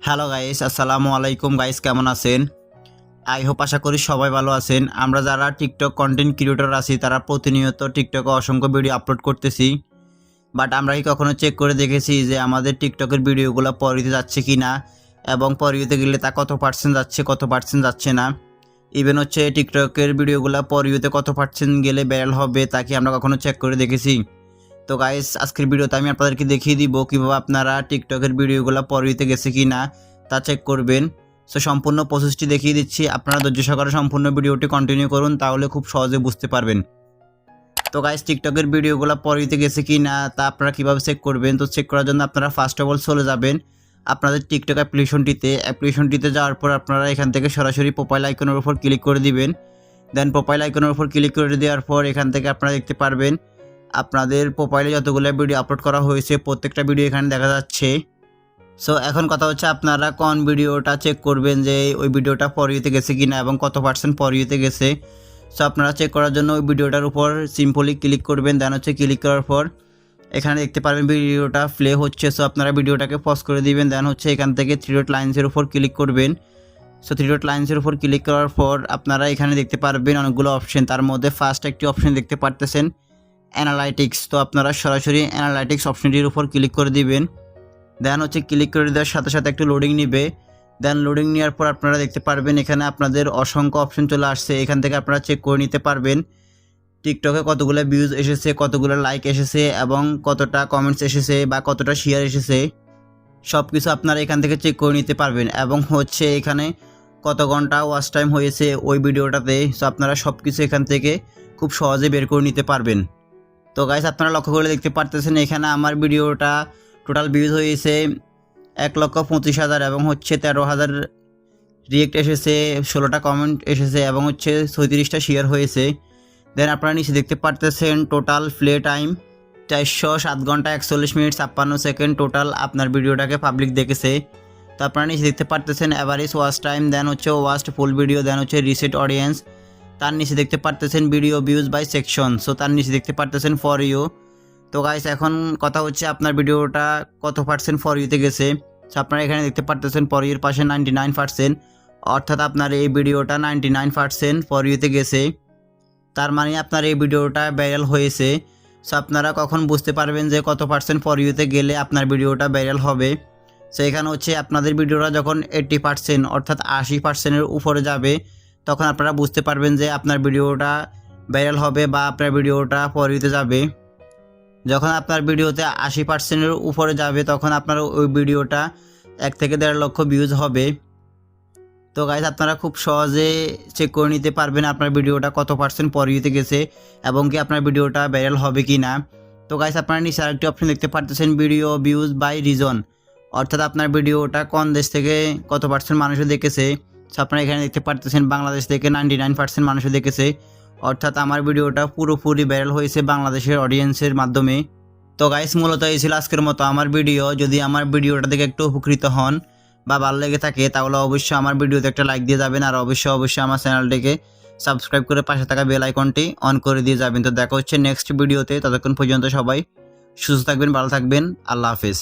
Hello guys, আসসালামু আলাইকুম guys, কেমন আছেন? আই হোপ আশা করি সবাই ভালো আছেন। আমরা যারা টিকটক কন্টেন্ট ক্রিয়েটর আছি তারা প্রতিনিয়ত টিকটকে অসংখ্য ভিডিও আপলোড করতেছি, বাট আমরা কি কখনো চেক করে দেখেছি যে আমাদের টিকটকের ভিডিওগুলো পরিতে যাচ্ছে কি না, এবং পরিতে গেলে তা কত পার্সেন্ট যাচ্ছে কত পার্সেন্ট যাচ্ছে না, ইভেন হচ্ছে টিকটকের ভিডিওগুলো পরিতে কত পার্সেন্ট গেলে ভাইরাল হবে তা কি আমরা কখনো চেক করে দেখেছি? তো গাইস, আজকের ভিডিওতে আমি আপনাদেরকে দেখিয়ে দিব কীভাবে আপনারা টিকটকের ভিডিওগুলো পরিতে গেছে কি না তা চেক করবেন। সো সম্পূর্ণ প্রসেসটি দেখিয়ে দিচ্ছি, আপনারা ধৈর্য সহকারে সম্পূর্ণ ভিডিওটি কন্টিনিউ করুন, তাহলে খুব সহজে বুঝতে পারবেন। তো গাইস, টিকটকের ভিডিওগুলো পরিতে গেছে কি না তা আপনারা কীভাবে চেক করবেন? তো চেক করার জন্য আপনারা ফার্স্ট অফ অল চলে যাবেন আপনাদের টিকটক অ্যাপ্লিকেশনটিতে যাওয়ার পর আপনারা এখান থেকে সরাসরি প্রোফাইল আইকনের উপর ক্লিক করে দিবেন। দেন প্রোফাইল আইকনের উপর ক্লিক করে দেওয়ার পর এখান থেকে আপনারা দেখতে পারবেন আপনাদের প্রোফাইলে যতগুলো ভিডিও আপলোড করা হয়েছে প্রত্যেকটা ভিডিও এখানে দেখা যাচ্ছে। সো এখন কথা হচ্ছে আপনারা কোন ভিডিওটা চেক করবেন যে ওই ভিডিওটা পরিতে গেছে কিনা এবং কত পার্সেন্ট পরিতে গেছে। সো আপনারা চেক করার জন্য ওই ভিডিওটার উপর সিম্পলি ক্লিক করবেন। দেন হচ্ছে ক্লিক করার পর এখানে দেখতে পারবেন ভিডিওটা প্লে হচ্ছে। সো আপনারা ভিডিওটাকে পজ করে দিবেন। দেন হচ্ছে এখান থেকে থ্রি ডট লাইন্সের উপর ক্লিক করবেন। সো থ্রি ডট লাইন্সের উপর ক্লিক করার পর আপনারা এখানে দেখতে পারবেন অনেকগুলো অপশন, তার মধ্যে ফার্স্ট একটি অপশন দেখতে পারতেছেন অ্যানালাইটিক্স। তো আপনারা সরাসরি অ্যানালাইটিক্স অপশনটির উপর ক্লিক করে দিবেন। দেন হচ্ছে ক্লিক করে দেওয়ার সাথে সাথে একটু লোডিং নেবে। দেন লোডিং নেওয়ার পর আপনারা দেখতে পারবেন এখানে আপনাদের অসংখ্য অপশন চলে আসছে। এখান থেকে আপনারা চেক করে নিতে পারবেন টিকটকে কতগুলো ভিউজ এসেছে, কতগুলো লাইক এসেছে এবং কতটা কমেন্টস এসেছে বা কতটা শেয়ার এসেছে, সব কিছু আপনারা এখান থেকে চেক করে নিতে পারবেন। এবং হচ্ছে এখানে কত ঘন্টা ওয়াচ টাইম হয়েছে ওই ভিডিওটাতে। সো আপনারা সব কিছু এখান থেকে খুব সহজে বের করে নিতে পারবেন। তো গাইস, আপনারা লক্ষ্য করে দেখতে পারতেছেন এখানে আমার ভিডিওটা টোটাল ভিউজ হয়েছে 1,25,000 এবং হচ্ছে 13,000 রিয়েক্ট এসেছে, 16টা কমেন্ট এসেছে এবং হচ্ছে 36টা শেয়ার হয়েছে। দেন আপনারা নিচে দেখতে পারতেছেন টোটাল প্লে টাইম 407 ঘন্টা 41 মিনিট 56 সেকেন্ড টোটাল আপনার ভিডিওটাকে পাবলিক দেখেছে। তো আপনারা নিচে দেখতে পারতেছেন অ্যাভারেজ ওয়াচ টাইম, দেন হচ্ছে ওয়াস্ট ফুল ভিডিও, দেন হচ্ছে রিসেট অডিয়েন্স, তার নিচে দেখতে পারতেছেন video views by section. So তার নিচে দেখতে পারতেছেন ফর ইউ। তো গাইস, এখন কথা হচ্ছে আপনার ভিডিওটা কত পার্সেন্ট ফর ইউতে গেছে। সো আপনারা এখানে দেখতে পারতেছেন ফর ইউর পাশে 99%, অর্থাৎ আপনার এই ভিডিওটা 99% ফর ইউতে গেছে। তার মানে আপনার এই ভিডিওটা ভাইরাল হয়েছে। সো আপনারা কখন বুঝতে পারবেন যে কত পার্সেন্ট ফর ইউতে গেলে আপনার ভিডিওটা ভাইরাল হবে? সো এখানে হচ্ছে আপনাদের ভিডিওটা যখন 80% অর্থাৎ 80%-এর উপরে যাবে তখন আপনারা বুঝতে পারবেন যে আপনার ভিডিওটা ভাইরাল হবে বা আপনার ভিডিওটা ফর ইউতে যাবে। যখন আপনার ভিডিওতে 80%-এর উপরে যাবে তখন আপনার ওই ভিডিওটা 1 থেকে 1.5 লক্ষ ভিউজ হবে। তো গাইস, আপনারা খুব সহজে চেক করে নিতে পারবেন আপনার ভিডিওটা কত পার্সেন্ট ফর ইউতে গেছে এবং কি আপনার ভিডিওটা ভাইরাল হবে কি না। তো গাইস, আপনারা নিচে আরেকটি অপশন দেখতে পারতেছেন ভিডিও ভিউজ বাই রিজন, অর্থাৎ আপনার ভিডিওটা কোন দেশ থেকে কত পার্সেন্ট মানুষে দেখেছে। আপনারা এখানে দেখতে পারতেছেন বাংলাদেশ থেকে 99% মানুষে দেখেছে, অর্থাৎ আমার ভিডিওটা পুরোপুরি ভাইরাল হয়েছে বাংলাদেশের অডিয়েন্সের মাধ্যমে। তো গাইস, মূলত এই ছিল আজকের মতো আমার ভিডিও। যদি আমার ভিডিওটা দেখে একটু উপকৃত হন বা ভালো লেগে থাকে তাহলে অবশ্যই আমার ভিডিওতে একটা লাইক দিয়ে যাবেন, আর অবশ্যই আমার চ্যানেলটিকে সাবস্ক্রাইব করে পাশে থাকা বেল আইকনটি অন করে দিয়ে যাবেন। তো দেখা হচ্ছে নেক্সট ভিডিওতে, ততক্ষণ পর্যন্ত সবাই সুস্থ থাকবেন, ভালো থাকবেন, আল্লাহ হাফেজ।